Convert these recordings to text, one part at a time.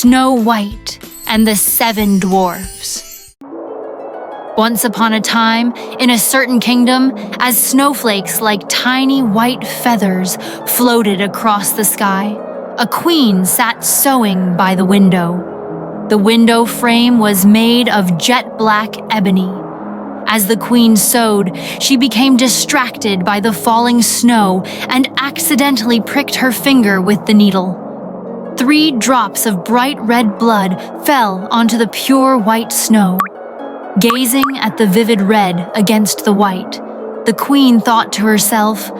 Snow White and the 7 Dwarfs. Once upon a time, in a certain kingdom, as snowflakes like tiny white feathers floated across the sky, a queen sat sewing by the window. The window frame was made of jet-black ebony. As the queen sewed, she became distracted by the falling snow and accidentally pricked her finger with the needle. 3 drops of bright red blood fell onto the pure white snow. Gazing at the vivid red against the white, the queen thought to herself,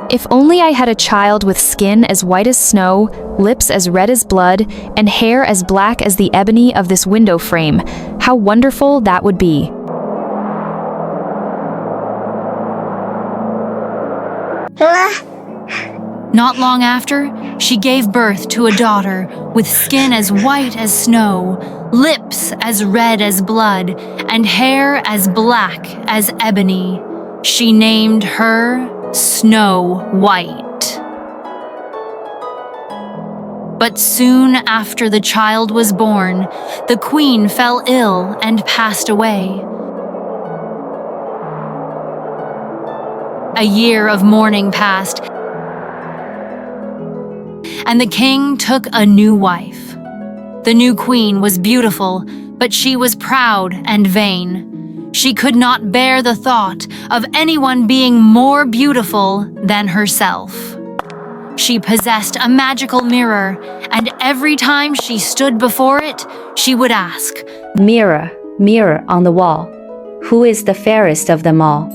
If only I had a child with skin as white as snow, lips as red as blood, and hair as black as the ebony of this window frame, how wonderful that would be. Not long after, she gave birth to a daughter with skin as white as snow, lips as red as blood, and hair as black as ebony. She named her Snow White. But soon after the child was born, the queen fell ill and passed away. A year of mourning passed, and the king took a new wife. The new queen was beautiful, but she was proud and vain. She could not bear the thought of anyone being more beautiful than herself. She possessed a magical mirror, and every time she stood before it, she would ask, Mirror, mirror on the wall, who is the fairest of them all?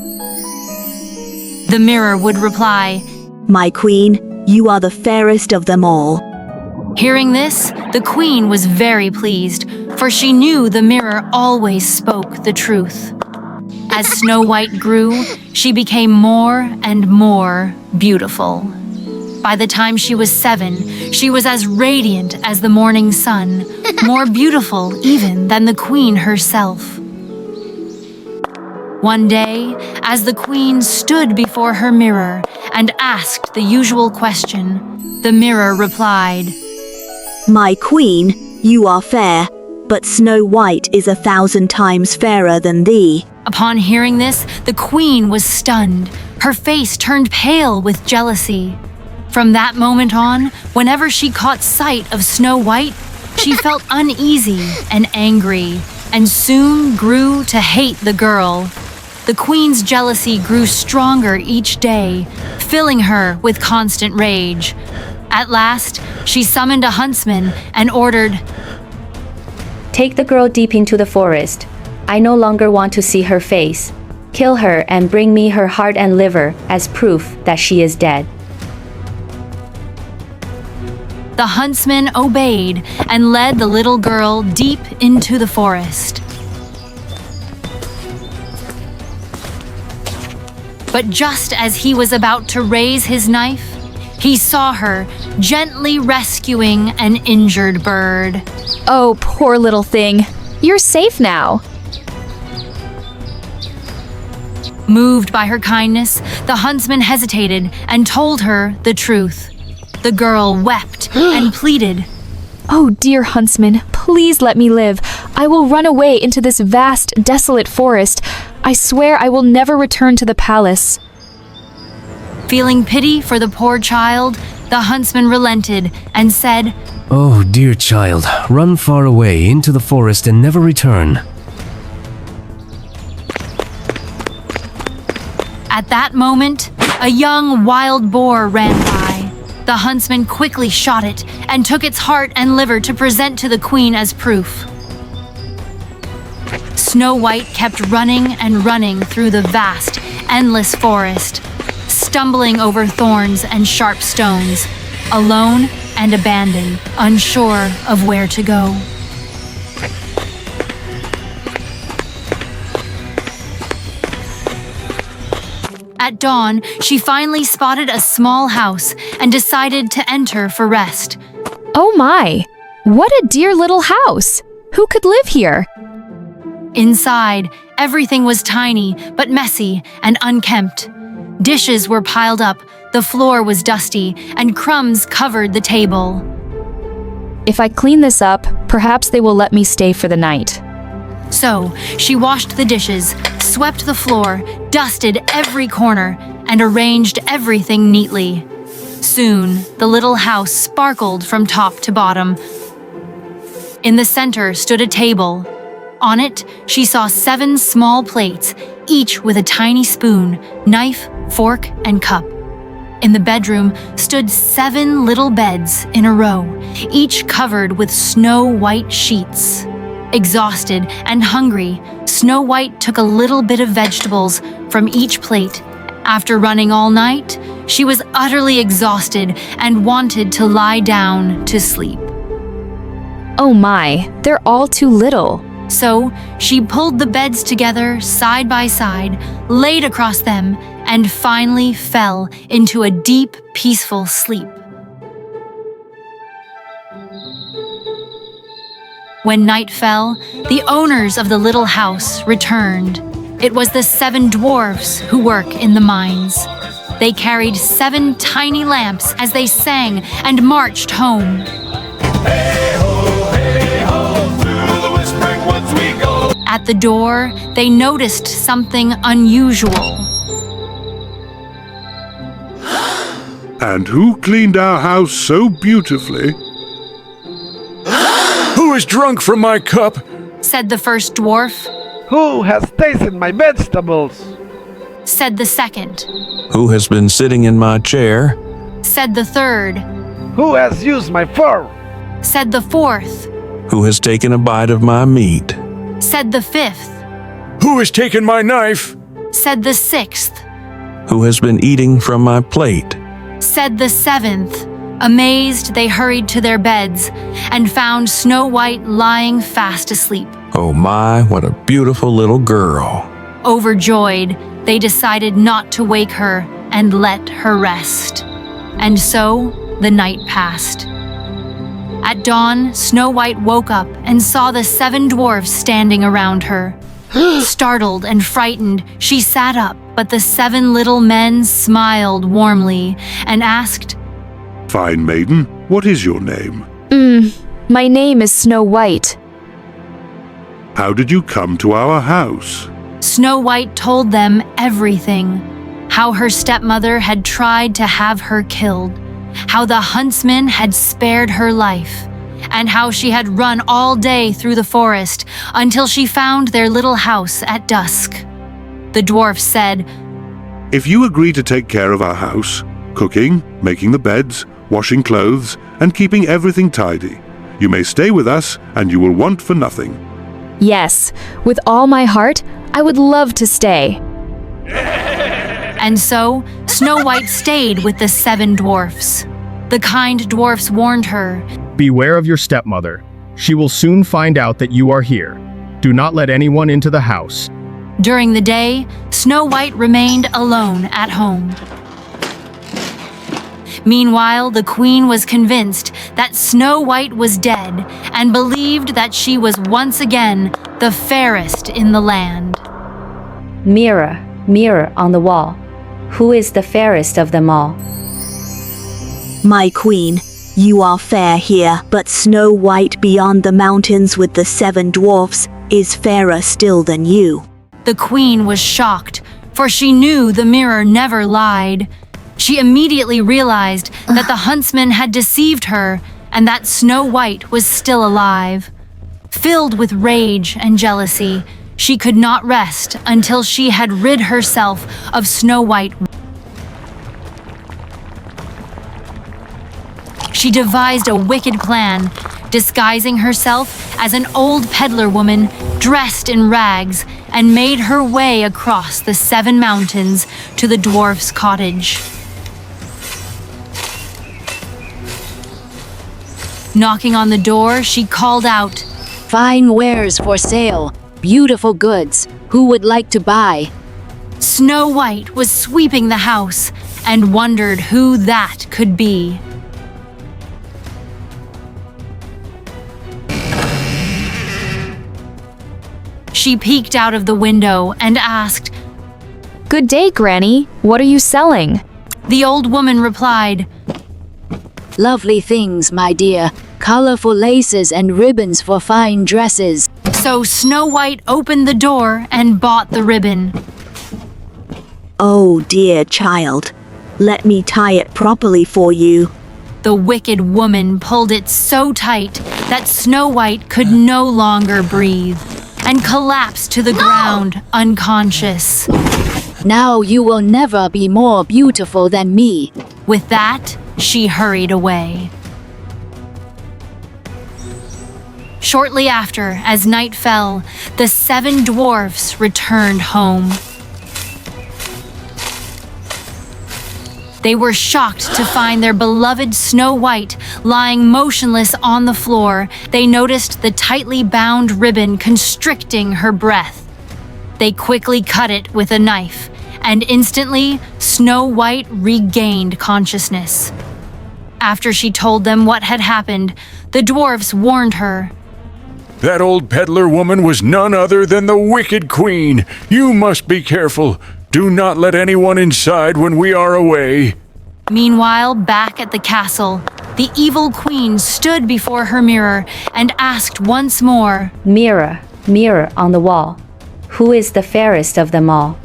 The mirror would reply, My queen, you are the fairest of them all. Hearing this, the queen was very pleased, for she knew the mirror always spoke the truth. As Snow White grew, she became more and more beautiful. By the time she was 7, she was as radiant as the morning sun, more beautiful even than the queen herself. One day, as the queen stood before her mirror and asked the usual question, the mirror replied, My queen, you are fair, but Snow White is 1,000 times fairer than thee. Upon hearing this, the queen was stunned. Her face turned pale with jealousy. From that moment on, whenever she caught sight of Snow White, she felt uneasy and angry, and soon grew to hate the girl. The queen's jealousy grew stronger each day, filling her with constant rage. At last, she summoned a huntsman and ordered, Take the girl deep into the forest. I no longer want to see her face. Kill her and bring me her heart and liver as proof that she is dead. The huntsman obeyed and led the little girl deep into the forest. But just as he was about to raise his knife, he saw her gently rescuing an injured bird. Oh, poor little thing. You're safe now. Moved by her kindness, the huntsman hesitated and told her the truth. The girl wept and pleaded, Oh, dear huntsman, please let me live. I will run away into this vast, desolate forest. I swear I will never return to the palace. Feeling pity for the poor child, the huntsman relented and said, Oh, dear child, run far away into the forest and never return. At that moment, a young wild boar ran by. The huntsman quickly shot it and took its heart and liver to present to the queen as proof. Snow White kept running and running through the vast, endless forest, stumbling over thorns and sharp stones, alone and abandoned, unsure of where to go. At dawn, she finally spotted a small house and decided to enter for rest. Oh my! What a dear little house! Who could live here? Inside, everything was tiny but messy and unkempt. Dishes were piled up, the floor was dusty, and crumbs covered the table. If I clean this up, perhaps they will let me stay for the night. So she washed the dishes, swept the floor, dusted every corner, and arranged everything neatly. Soon, the little house sparkled from top to bottom. In the center stood a table. On it, she saw 7 small plates, each with a tiny spoon, knife, fork, and cup. In the bedroom stood 7 little beds in a row, each covered with snow-white sheets. Exhausted and hungry, Snow White took a little bit of vegetables from each plate. After running all night, she was utterly exhausted and wanted to lie down to sleep. Oh my, they're all too little. So she pulled the beds together side by side, laid across them, and finally fell into a deep, peaceful sleep. When night fell, the owners of the little house returned. It was the 7 dwarfs who work in the mines. They carried 7 tiny lamps as they sang and marched home. At the door, they noticed something unusual. And who cleaned our house so beautifully? Who is drunk from my cup? Said the first dwarf. Who has tasted my vegetables? Said the second. Who has been sitting in my chair? Said the third. Who has used my fork? Said the fourth. Who has taken a bite of my meat? Said the fifth. Who has taken my knife? Said the sixth. Who has been eating from my plate? Said the seventh. Amazed, they hurried to their beds and found Snow White lying fast asleep. Oh my, what a beautiful little girl. Overjoyed, they decided not to wake her and let her rest. And so the night passed. At dawn, Snow White woke up and saw the 7 dwarfs standing around her. Startled and frightened, she sat up, but the 7 little men smiled warmly and asked, Fine maiden, what is your name? My name is Snow White. How did you come to our house? Snow White told them everything. How her stepmother had tried to have her killed, how the huntsman had spared her life, and how she had run all day through the forest until she found their little house at dusk. The dwarf said, If you agree to take care of our house, cooking, making the beds, washing clothes, and keeping everything tidy, you may stay with us and you will want for nothing. Yes, with all my heart, I would love to stay. And so Snow White stayed with the 7 dwarfs. The kind dwarfs warned her, Beware of your stepmother. She will soon find out that you are here. Do not let anyone into the house. During the day, Snow White remained alone at home. Meanwhile, the queen was convinced that Snow White was dead and believed that she was once again the fairest in the land. Mirror, mirror on the wall, who is the fairest of them all? My queen, you are fair here, but Snow White beyond the mountains with the 7 dwarfs is fairer still than you. The queen was shocked, for she knew the mirror never lied. She immediately realized that the huntsman had deceived her and that Snow White was still alive. Filled with rage and jealousy, she could not rest until she had rid herself of Snow White. She devised a wicked plan, disguising herself as an old peddler woman dressed in rags, and made her way across the 7 mountains to the dwarf's cottage. Knocking on the door, she called out, Fine wares for sale, beautiful goods. Who would like to buy? Snow White was sweeping the house and wondered who that could be. She peeked out of the window and asked, Good day, Granny. What are you selling? The old woman replied, Lovely things, my dear. colorful laces and ribbons for fine dresses. So Snow White opened the door and bought the ribbon. Oh dear child, let me tie it properly for you. The wicked woman pulled it so tight that Snow White could no longer breathe and collapsed to the ground unconscious. Now you will never be more beautiful than me. With that, she hurried away. Shortly after, as night fell, the 7 dwarfs returned home. They were shocked to find their beloved Snow White lying motionless on the floor. They noticed the tightly bound ribbon constricting her breath. They quickly cut it with a knife, and instantly, Snow White regained consciousness. After she told them what had happened, the dwarfs warned her. That old peddler woman was none other than the wicked queen. You must be careful. Do not let anyone inside when we are away. Meanwhile, back at the castle, the evil queen stood before her mirror and asked once more, Mirror, mirror on the wall, who is the fairest of them all?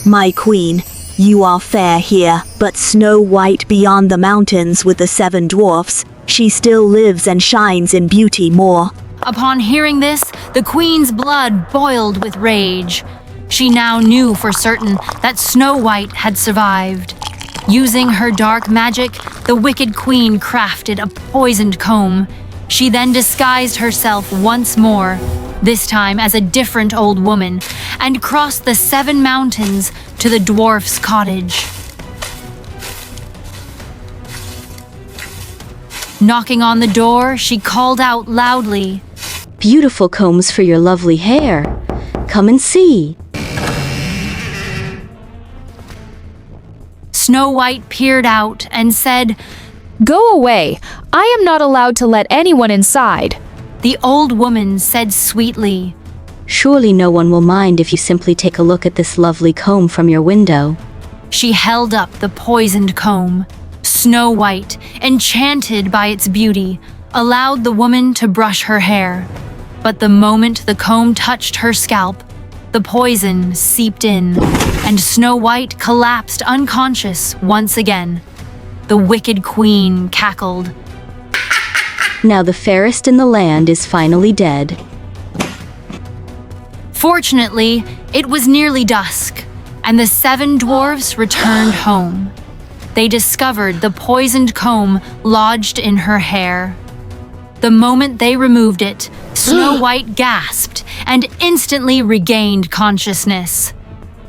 My queen, you are fair here, but Snow White beyond the mountains with the 7 dwarfs, she still lives and shines in beauty more. Upon hearing this, the queen's blood boiled with rage. She now knew for certain that Snow White had survived. Using her dark magic, the wicked queen crafted a poisoned comb. She then disguised herself once more, this time as a different old woman, and crossed the 7 mountains to the dwarf's cottage. Knocking on the door, she called out loudly, Beautiful combs for your lovely hair. Come and see. Snow White peered out and said, Go away. I am not allowed to let anyone inside. The old woman said sweetly, Surely no one will mind if you simply take a look at this lovely comb from your window. She held up the poisoned comb. Snow White, enchanted by its beauty, allowed the woman to brush her hair. But the moment the comb touched her scalp, the poison seeped in, and Snow White collapsed unconscious once again. The wicked queen cackled. Now the fairest in the land is finally dead. Fortunately, it was nearly dusk, and the 7 dwarfs returned home. They discovered the poisoned comb lodged in her hair. The moment they removed it, Snow White gasped and instantly regained consciousness.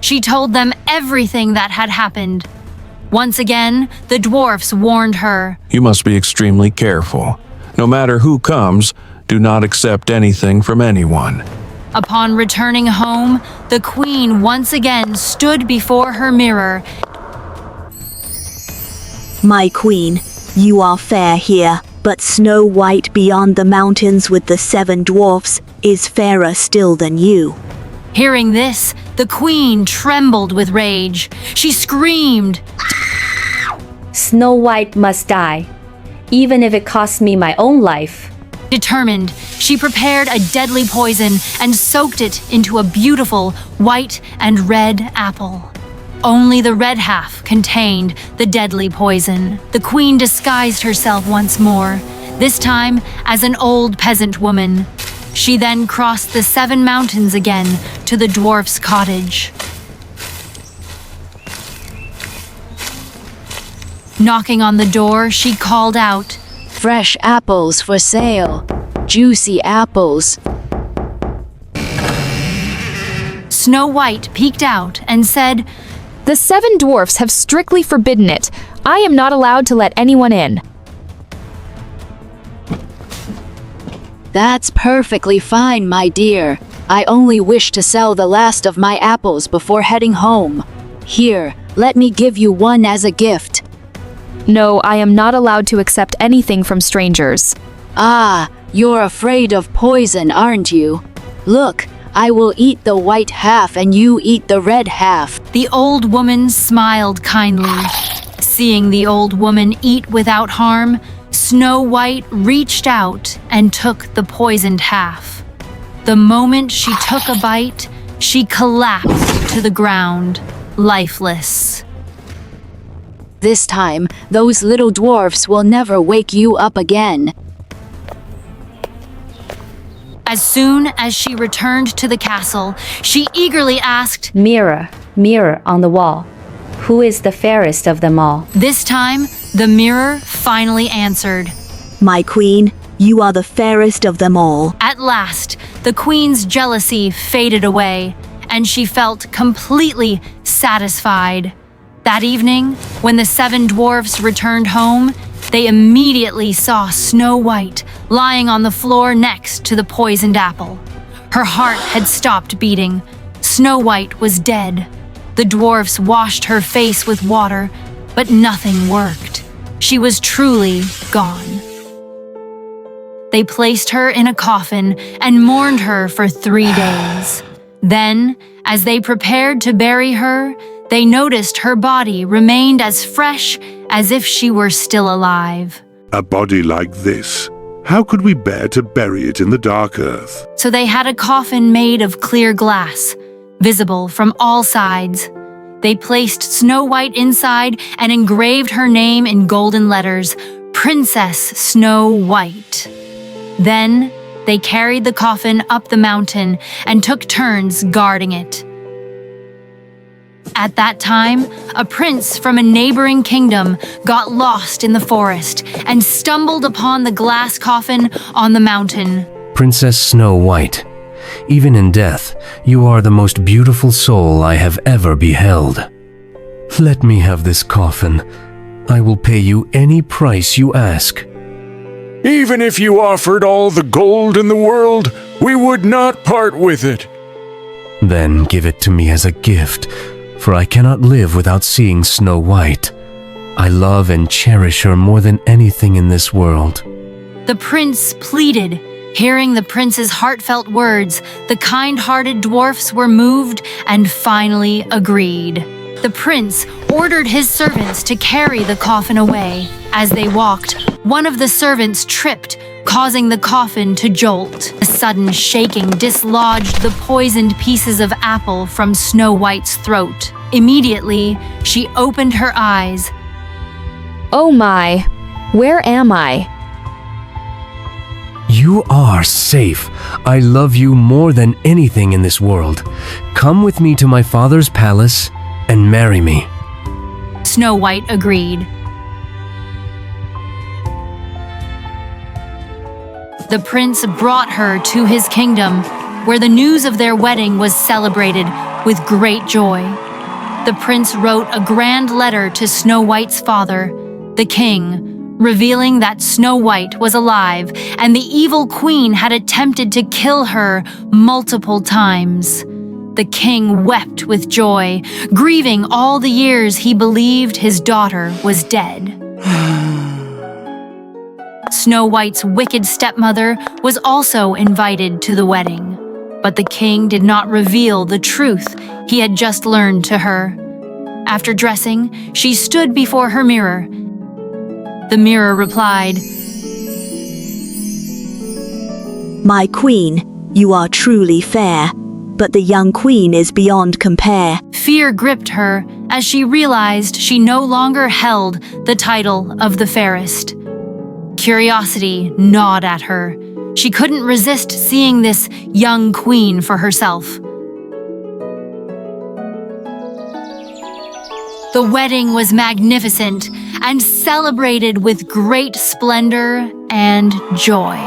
She told them everything that had happened. Once again, the dwarfs warned her. You must be extremely careful. No matter who comes, do not accept anything from anyone. Upon returning home, the queen once again stood before her mirror. My queen, you are fair here, but Snow White beyond the mountains with the 7 dwarfs is fairer still than you. Hearing this, the queen trembled with rage. She screamed, Snow White must die, even if it costs me my own life. Determined, she prepared a deadly poison and soaked it into a beautiful white and red apple. Only the red half contained the deadly poison. The queen disguised herself once more, this time as an old peasant woman. She then crossed the 7 mountains again to the dwarf's cottage. Knocking on the door, she called out, Fresh apples for sale. Juicy apples. Snow White peeked out and said, The 7 dwarfs have strictly forbidden it. I am not allowed to let anyone in. That's perfectly fine, my dear. I only wish to sell the last of my apples before heading home. Here, let me give you one as a gift. No, I am not allowed to accept anything from strangers. Ah, you're afraid of poison, aren't you? Look, I will eat the white half and you eat the red half. The old woman smiled kindly. Seeing the old woman eat without harm, Snow White reached out and took the poisoned half. The moment she took a bite, she collapsed to the ground, lifeless. This time, those little dwarfs will never wake you up again. As soon as she returned to the castle, she eagerly asked, Mirror, mirror on the wall, who is the fairest of them all? This time, the mirror finally answered. My queen, you are the fairest of them all. At last, the queen's jealousy faded away, and she felt completely satisfied. That evening, when the 7 dwarfs returned home, they immediately saw Snow White lying on the floor next to the poisoned apple. Her heart had stopped beating. Snow White was dead. The dwarfs washed her face with water, but nothing worked. She was truly gone. They placed her in a coffin and mourned her for 3 days. Then, as they prepared to bury her, they noticed her body remained as fresh as if she were still alive. A body like this, how could we bear to bury it in the dark earth? So they had a coffin made of clear glass, visible from all sides. They placed Snow White inside and engraved her name in golden letters, Princess Snow White. Then, they carried the coffin up the mountain and took turns guarding it. At that time, a prince from a neighboring kingdom got lost in the forest and stumbled upon the glass coffin on the mountain. Princess Snow White, even in death, you are the most beautiful soul I have ever beheld. Let me have this coffin. I will pay you any price you ask. Even if you offered all the gold in the world, we would not part with it. Then give it to me as a gift, for I cannot live without seeing Snow White. I love and cherish her more than anything in this world. The prince pleaded. Hearing the prince's heartfelt words, the kind-hearted dwarfs were moved and finally agreed. The prince ordered his servants to carry the coffin away. As they walked, one of the servants tripped, causing the coffin to jolt. A sudden shaking dislodged the poisoned pieces of apple from Snow White's throat. Immediately, she opened her eyes. Oh my, where am I? You are safe. I love you more than anything in this world. Come with me to my father's palace and marry me. Snow White agreed. The prince brought her to his kingdom, where the news of their wedding was celebrated with great joy. The prince wrote a grand letter to Snow White's father, the king, revealing that Snow White was alive and the evil queen had attempted to kill her multiple times. The king wept with joy, grieving all the years he believed his daughter was dead. Snow White's wicked stepmother was also invited to the wedding, but the king did not reveal the truth he had just learned to her. After dressing, she stood before her mirror. The mirror replied, My queen, you are truly fair, but the young queen is beyond compare. Fear gripped her as she realized she no longer held the title of the fairest. Curiosity gnawed at her. She couldn't resist seeing this young queen for herself. The wedding was magnificent and celebrated with great splendor and joy.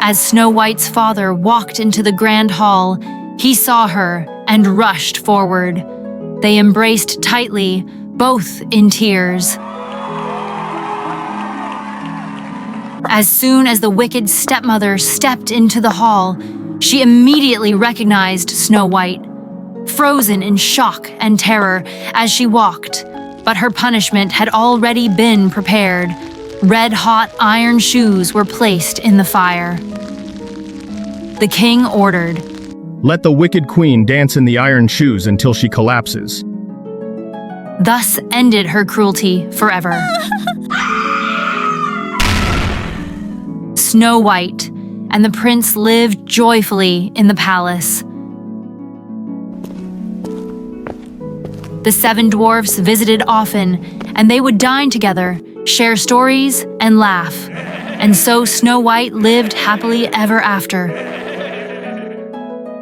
As Snow White's father walked into the grand hall, he saw her and rushed forward. They embraced tightly, both in tears. As soon as the wicked stepmother stepped into the hall, she immediately recognized Snow White, frozen in shock and terror as she walked. But her punishment had already been prepared. Red-hot iron shoes were placed in the fire. The king ordered, Let the wicked queen dance in the iron shoes until she collapses. thus ended her cruelty forever. Snow White and the prince lived joyfully in the palace. The 7 dwarfs visited often, and they would dine together, share stories, and laugh. And so Snow White lived happily ever after.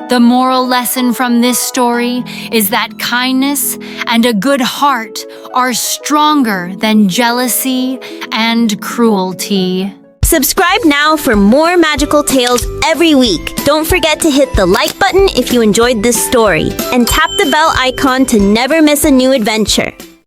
The moral lesson from this story is that kindness and a good heart are stronger than jealousy and cruelty. Subscribe now for more magical tales every week. Don't forget to hit the like button if you enjoyed this story, and tap the bell icon to never miss a new adventure.